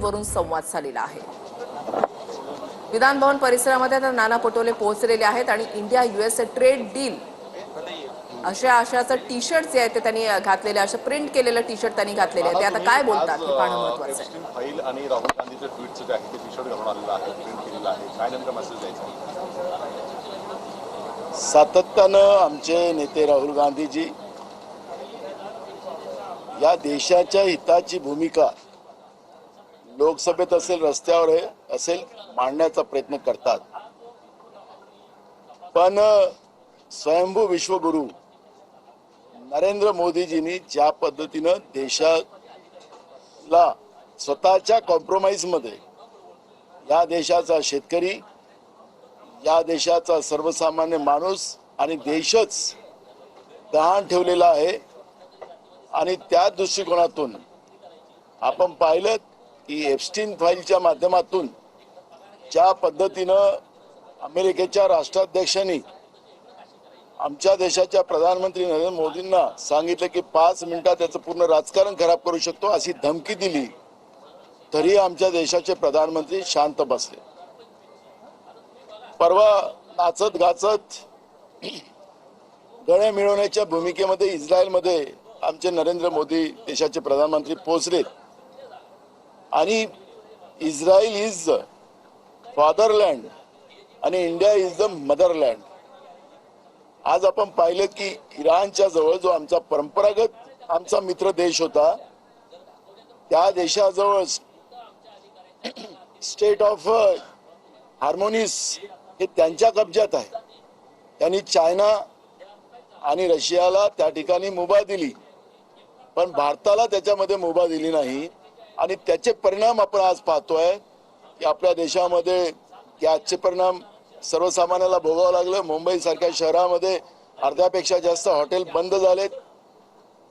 फोनवरून संवाद झालेला आहे। विधान भवन परिसरामध्ये आता नाना पटोले पोहोचलेले आहेत आणि इंडिया US ट्रेड डील अशाचं टी शर्ट जे आहे ते त्यांनी घातलेले, असे प्रिंट केलेलं टी शर्ट त्यांनी घातलेले आहे। ते आता काय बोलतात हे पाहणं महत्त्वाचं आहे। एप्स्टीन फाईल आणि राहुल गांधीचं ट्विटचं जे आहे ते टी शर्ट घालून आलेलं आहे, प्रिंट केलेलं आहे, काय नेमका मेसेज द्यायचा? सातत्यानं आमचे नेते राहुल गांधीजी या देशाच्या हिताची भूमिका लोकसभेत असेल, रस्त्यावर असेल, मांडण्याचा प्रयत्न करतात। पण स्वयंभू विश्वगुरु नरेंद्र मोदीजींनी ज्या पद्धतीनं देशाला स्वतःच्या कॉम्प्रोमाइज मध्ये या देशाचा शेतकरी, या देशाचा सर्वसामान्य माणूस आणि देशच गहाण ठेवलेला आहे आणि त्या दृष्टिकोनातून आपण पाहिलं की एप्स्टीन फाईलच्या माध्यमातून ज्या पद्धतीनं अमेरिकेच्या राष्ट्राध्यक्षांनी आमच्या देशाच्या प्रधानमंत्री नरेंद्र मोदींना सांगितलं की 5 मिनिटात त्याचं पूर्ण राजकारण खराब करू शकतो अशी धमकी दिली, तरी आमच्या देशाचे प्रधानमंत्री शांत बसले। परवा नाचत गाचत गळे मिळवण्याच्या भूमिकेमध्ये इस्रायलमध्ये आमचे नरेंद्र मोदी देशाचे प्रधानमंत्री पोहोचलेत आणि इस्रायल इज द फादरलँड आणि इंडिया इज द मदरलँड। आज आपण पाहिलं की इराणच्या जवळ जो आमचा परंपरागत आमचा मित्र देश होता, त्या देशाजवळ स्टेट ऑफ हार्मोनिस हे त्यांच्या कब्जात आहे। त्यांनी चायना आणि रशियाला त्या ठिकाणी मुभा दिली, पण भारताला त्याच्यामध्ये मुभा दिली नाही आणि त्याचे परिणाम आपण आज पाहतोय की आपल्या देशामध्ये गॅसचे परिणाम सर्वसामान्याला भोगावं लागलं। मुंबई सारख्या शहरामध्ये अर्ध्यापेक्षा जास्त हॉटेल बंद झालेत,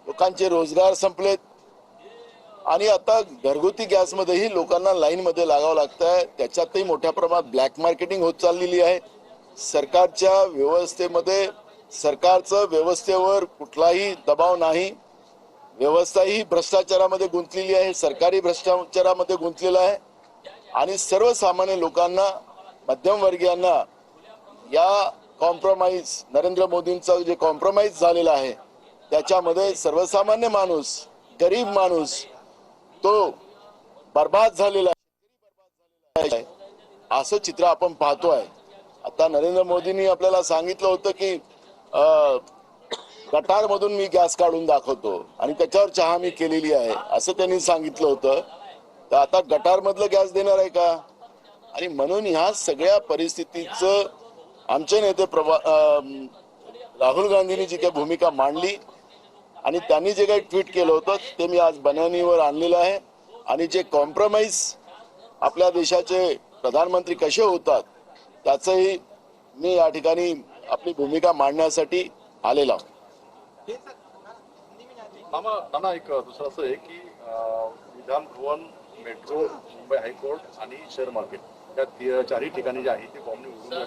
लोकांचे रोजगार संपलेत आणि आता घरगुती गॅसमध्येही लोकांना लाईन मध्ये लागावं लागतंय। त्याच्यातही मोठ्या प्रमाणात ब्लॅक मार्केटिंग होत चाललेली आहे। सरकारच्या व्यवस्थेमध्ये सरकारचं व्यवस्थेवर कुठलाही दबाव नाही, व्यवस्था ही भ्रष्टाचारामध्ये गुंतलेली आहे, सरकारी भ्रष्टाचारामध्ये गुंतलेला आहे आणि सर्वसामान्य लोकांना, मध्यमवर्गीयांना या कॉम्प्रोमाइज नरेंद्र मोदींचं जे कॉम्प्रोमाइज झालेलं आहे त्याच्यामध्ये सर्वसामान्य माणूस, गरीब माणूस तो बर्बाद झालेला आहे, असं चित्र आपण पाहतोय। आता नरेंद्र मोदींनी आपल्याला सांगितलं होतं की गटारमधून मी गॅस काढून दाखवतो आणि त्याच्यावर चहा मी केलेली आहे असं त्यांनी सांगितलं होतं। तर आता गटारमधलं गॅस देणार आहे का? आणि म्हणून ह्या सगळ्या परिस्थितीचं आमचे नेते राहुल गांधींनी जी काही भूमिका मांडली आणि त्यांनी जे काही ट्विट केलं होतं ते मी आज बनवणीवर आणलेलं आहे आणि जे कॉम्प्रोमाइज आपल्या देशाचे प्रधानमंत्री कसे होतात त्याचंही मी या ठिकाणी आपली भूमिका मांडण्यासाठी आलेला आहोत। नाना एक दुसरं असं आहे की विधान भवन, मेट्रो, मुंबई हायकोर्ट आणि शेअर मार्केट या चारही ठिकाणी जे आहे ते बॉम्बने उडवून